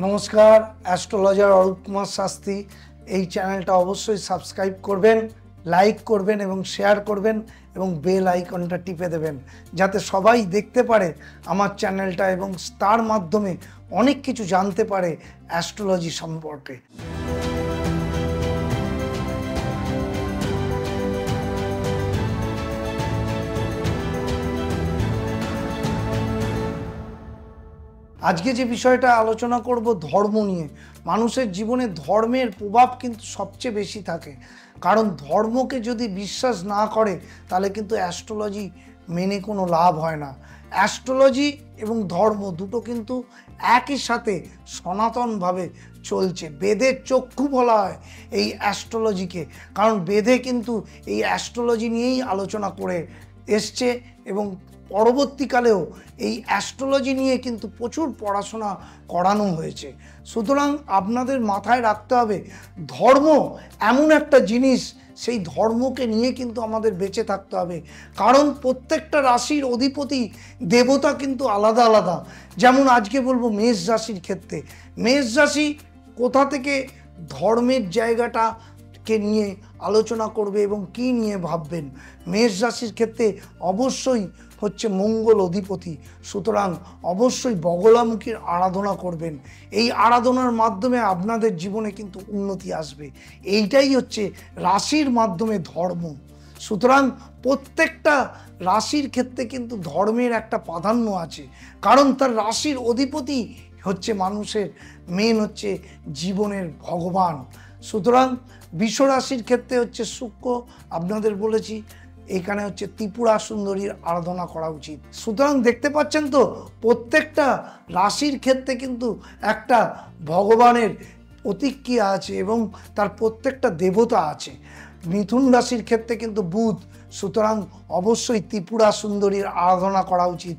নমস্কার, অ্যাস্ট্রোলজার অরূপ কুমার শাস্ত্রী। এই চ্যানেলটা অবশ্যই সাবস্ক্রাইব করবেন, লাইক করবেন এবং শেয়ার করবেন এবং বেল আইকনটা টিপে দেবেন যাতে সবাই দেখতে পারে আমার চ্যানেলটা এবং তার মাধ্যমে অনেক কিছু জানতে পারে অ্যাস্ট্রোলজি সম্পর্কে। আজকে যে বিষয়টা আলোচনা করব ধর্ম নিয়ে। মানুষের জীবনে ধর্মের প্রভাব কিন্তু সবচেয়ে বেশি থাকে, কারণ ধর্মকে যদি বিশ্বাস না করে তাহলে কিন্তু অ্যাস্ট্রোলজি মেনে কোনো লাভ হয় না। অ্যাস্ট্রোলজি এবং ধর্ম দুটো কিন্তু একই সাথে সনাতনভাবে চলছে। বেদের চক্ষু বলা হয় এই অ্যাস্ট্রোলজিকে, কারণ বেদে কিন্তু এই অ্যাস্ট্রোলজি নিয়েই আলোচনা করে এসছে এবং পরবর্তীকালেও এই অ্যাস্ট্রোলজি নিয়ে কিন্তু প্রচুর পড়াশোনা করানো হয়েছে। সুতরাং আপনাদের মাথায় রাখতে হবে ধর্ম এমন একটা জিনিস, সেই ধর্মকে নিয়ে কিন্তু আমাদের বেঁচে থাকতে হবে, কারণ প্রত্যেকটা রাশির অধিপতি দেবতা কিন্তু আলাদা আলাদা। যেমন আজকে বলবো মেষ রাশির ক্ষেত্রে, মেষ রাশি কোথা থেকে ধর্মের জায়গাটাকে নিয়ে আলোচনা করবে এবং কি নিয়ে ভাববেন। মেষ রাশির ক্ষেত্রে অবশ্যই হচ্ছে মঙ্গল অধিপতি, সুতরাং অবশ্যই বগলামুখীর আরাধনা করবেন। এই আরাধনার মাধ্যমে আপনাদের জীবনে কিন্তু উন্নতি আসবে। এইটাই হচ্ছে রাশির মাধ্যমে ধর্ম। সুতরাং প্রত্যেকটা রাশির ক্ষেত্রে কিন্তু ধর্মের একটা প্রাধান্য আছে, কারণ তার রাশির অধিপতি হচ্ছে মানুষের মেন হচ্ছে জীবনের ভগবান। সুতরাং বিশ্ব রাশির ক্ষেত্রে হচ্ছে শুক্র, আপনাদের বলেছি এখানে হচ্ছে ত্রিপুরা সুন্দরীর আরাধনা করা উচিত। সুতরাং দেখতে পাচ্ছেন তো প্রত্যেকটা রাশির ক্ষেত্রে কিন্তু একটা ভগবানের প্রতিক্রিয়া আছে এবং তার প্রত্যেকটা দেবতা আছে। মিথুন রাশির ক্ষেত্রে কিন্তু বুধ, সুতরাং অবশ্যই ত্রিপুরা সুন্দরীর আরাধনা করা উচিত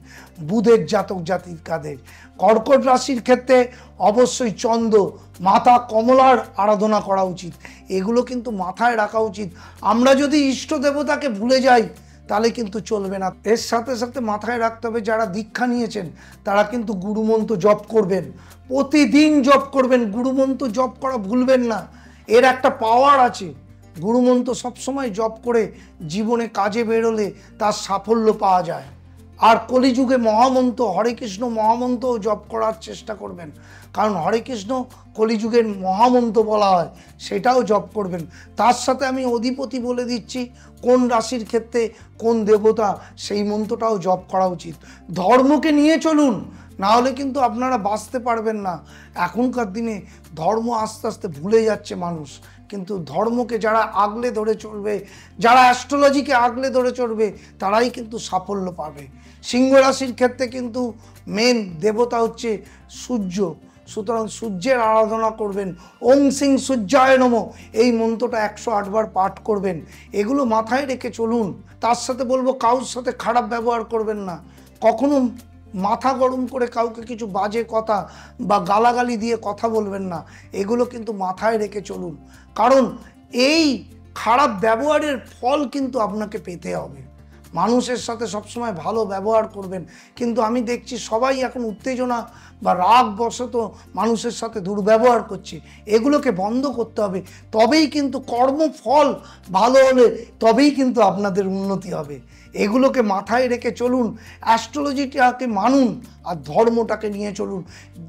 বুধের জাতক জাতিকাদের। কর্কট রাশির ক্ষেত্রে অবশ্যই চন্দ্র, মাতা কমলার আরাধনা করা উচিত। এগুলো কিন্তু মাথায় রাখা উচিত। আমরা যদি ইষ্ট দেবতাকে ভুলে যাই তাহলে কিন্তু চলবে না। এর সাথে সাথে মাথায় রাখতে হবে যারা দীক্ষা নিয়েছেন তারা কিন্তু গুরুমন্ত্র জপ করবেন, প্রতিদিন জপ করবেন। গুরুমন্ত্র জপ করা ভুলবেন না, এর একটা পাওয়ার আছে। গুরুমন্ত্র সবসময় জপ করে জীবনে কাজে বেরোলে তার সাফল্য পাওয়া যায়। আর কলিযুগে মহামন্ত্র হরে কৃষ্ণ মহামন্ত্রও জপ করার চেষ্টা করবেন, কারণ হরে কৃষ্ণ কলিযুগের মহামন্ত্র বলা হয়, সেটাও জপ করবেন। তার সাথে আমি অধিপতি বলে দিচ্ছি কোন রাশির ক্ষেত্রে কোন দেবতা, সেই মন্ত্রটাও জপ করা উচিত। ধর্মকে নিয়ে চলুন, না হলে কিন্তু আপনারা বাঁচতে পারবেন না। এখনকার দিনে ধর্ম আস্তে আস্তে ভুলে যাচ্ছে মানুষ, কিন্তু ধর্মকে যারা আগলে ধরে চলবে, যারা অ্যাস্ট্রোলজিকে আগলে ধরে চলবে, তারাই কিন্তু সাফল্য পাবে। সিংহ রাশির ক্ষেত্রে কিন্তু মেন দেবতা হচ্ছে সূর্য, সুতরাং সূর্যের আরাধনা করবেন। ওম সিং সূর্যায় নমঃ এই মন্ত্রটা 108 বার পাঠ করবেন। এগুলো মাথায় রেখে চলুন। তার সাথে বলবো কারোর সাথে খারাপ ব্যবহার করবেন না, কখনো মাথা গরম করে কাউকে কিছু বাজে কথা বা গালাগালি দিয়ে কথা বলবেন না। এগুলো কিন্তু মাথায় রেখে চলুন, কারণ এই খারাপ ব্যবহারের ফল কিন্তু আপনাকে পেতে হবে। মানুষের সাথে সবসময় ভালো ব্যবহার করবেন, কিন্তু আমি দেখছি সবাই এখন উত্তেজনা বা রাগ বশত মানুষের সাথে দুর্ব্যবহার করছে। এগুলোকে বন্ধ করতে হবে, তবেই কিন্তু কর্মফল ভালো হলে তবেই কিন্তু আপনাদের উন্নতি হবে। এগুলোকে মাথায় রেখে চলুন, অ্যাস্ট্রোলজিটাকে মানুন আর ধর্মটাকে নিয়ে চলুন।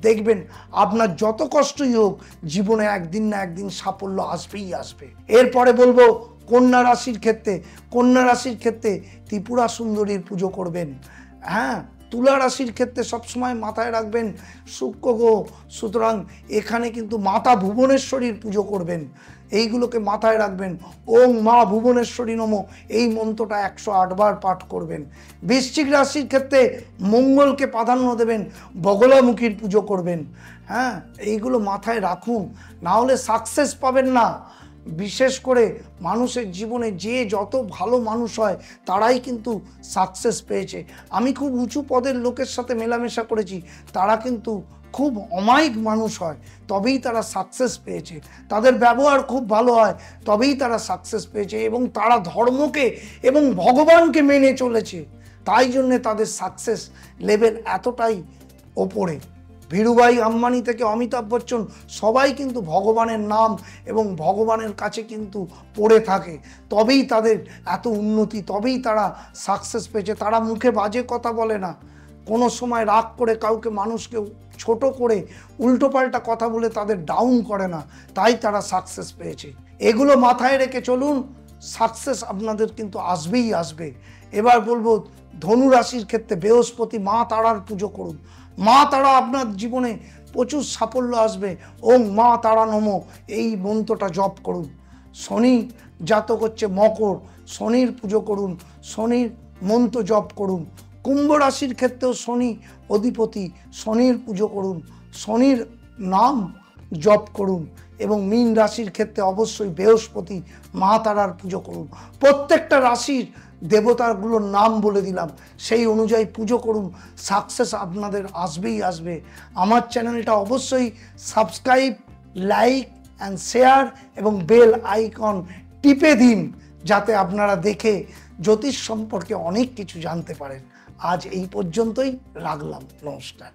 দেখবেন আপনার যত কষ্টই হোক জীবনে একদিন না একদিন সাফল্য আসবেই আসবে। এরপরে বলবো কন্যা রাশির ক্ষেত্রে, কন্যা রাশির ক্ষেত্রে ত্রিপুরা সুন্দরীর পুজো করবেন। হ্যাঁ, তুলা রাশির ক্ষেত্রে সবসময় মাথায় রাখবেন শুক্র গ্রহ, সুতরাং এখানে কিন্তু মাতা ভুবনেশ্বরীর পুজো করবেন। এইগুলোকে মাথায় রাখবেন। ওং মা ভুবনেশ্বরী নমঃ এই মন্ত্রটা 108 বার পাঠ করবেন। বৃশ্চিক রাশির ক্ষেত্রে মঙ্গলকে প্রাধান্য দেবেন, বগলামুখীর পুজো করবেন। হ্যাঁ, এইগুলো মাথায় রাখুন, না হলে সাকসেস পাবেন না। বিশেষ করে মানুষের জীবনে যে যত ভালো মানুষ হয় তারাই কিন্তু সাকসেস পেয়েছে। আমি খুব উঁচু পদের লোকের সাথে মেলামেশা করেছি, তারা কিন্তু খুব অমায়িক মানুষ হয়, তবেই তারা সাকসেস পেয়েছে। তাদের ব্যবহার খুব ভালো হয়, তবেই তারা সাকসেস পেয়েছে এবং তারা ধর্মকে এবং ভগবানকে মেনে চলেছে, তাই জন্যে তাদের সাকসেস লেভেল এতটাই ওপরে। ধীরুভাই আম্বানি থেকে অমিতাভ বচ্চন সবাই কিন্তু ভগবানের নাম এবং ভগবানের কাছে কিন্তু পড়ে থাকে, তবেই তাদের এত উন্নতি, তবেই তারা সাকসেস পেয়েছে। তারা মুখে বাজে কথা বলে না, কোনো সময় রাগ করে কাউকে মানুষকে ছোট করে উল্টোপাল্টা কথা বলে তাদের ডাউন করে না, তাই তারা সাকসেস পেয়েছে। এগুলো মাথায় রেখে চলুন, সাকসেস আপনাদের কিন্তু আসবেই আসবে। এবার বলবো ধনু রাশির ক্ষেত্রে বৃহস্পতি, মা তারার পুজো করুন। মা তারা আপনার জীবনে প্রচুর সাফল্য আসবে। ওম মা তারা নমঃ এই মন্ত্রটা জপ করুন। শনি জাতক হচ্ছে মকর, শনির পুজো করুন, শনির মন্ত্র জপ করুন। কুম্ভ রাশির ক্ষেত্রেও শনি অধিপতি, শনির পুজো করুন, শনির নাম জপ করুন। এবং মীন রাশির ক্ষেত্রে অবশ্যই বৃহস্পতি, মা তারার পুজো করুন। প্রত্যেকটা রাশির দেবতাগুলোর নাম বলে দিলাম, সেই অনুযায়ী পুজো করুন, সাকসেস আপনাদের আসবেই আসবে। আমার চ্যানেলটা অবশ্যই সাবস্ক্রাইব, লাইক অ্যান্ড শেয়ার এবং বেল আইকন টিপে দিন, যাতে আপনারা দেখে জ্যোতিষ সম্পর্কে অনেক কিছু জানতে পারেন। আজ এই পর্যন্তই রাখলাম, নমস্কার।